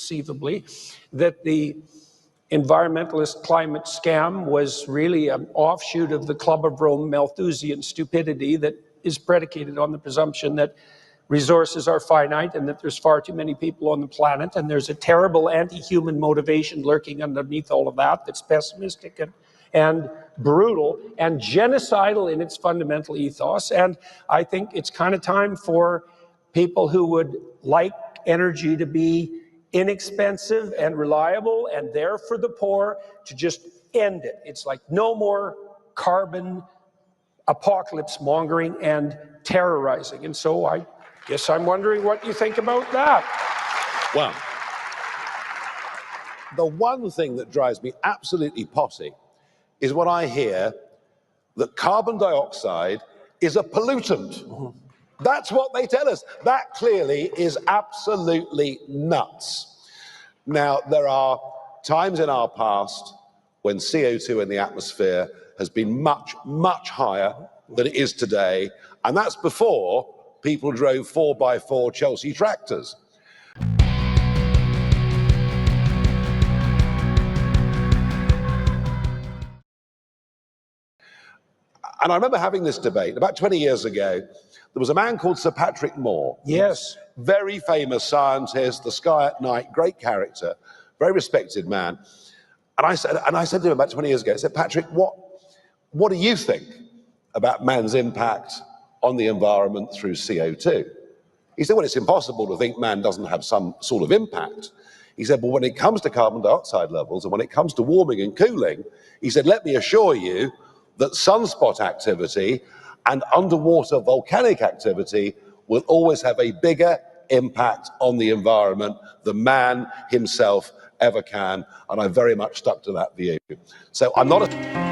conceivably, that the environmentalist climate scam was really an offshoot of the Club of Rome Malthusian stupidity that is predicated on the presumption that resources are finite and that there's far too many people on the planet, and there's a terrible anti-human motivation lurking underneath all of that that's pessimistic and brutal and genocidal in its fundamental ethos. And I think it's kind of time for people who would like energy to be inexpensive and reliable and there for the poor to just end it. It's like no more carbon apocalypse mongering and terrorizing. And so I guess I'm wondering what you think about that. Well, the one thing that drives me absolutely potty is when I hear that carbon dioxide is a pollutant. That's what they tell us. That clearly is absolutely nuts. Now, there are times in our past when CO2 in the atmosphere has been much, much higher than it is today, and that's before people drove 4x4 Chelsea tractors. And I remember having this debate about 20 years ago. There was a man called Sir Patrick Moore. Yes. Very famous scientist, The Sky at Night, great character, very respected man. And I said to him about 20 years ago, I said, Patrick, what do you think about man's impact on the environment through CO2? He said, well, it's impossible to think man doesn't have some sort of impact. He said, well, when it comes to carbon dioxide levels and when it comes to warming and cooling, he said, let me assure you that sunspot activity and underwater volcanic activity will always have a bigger impact on the environment than man himself ever can. And I very much stuck to that view. So I'm not a...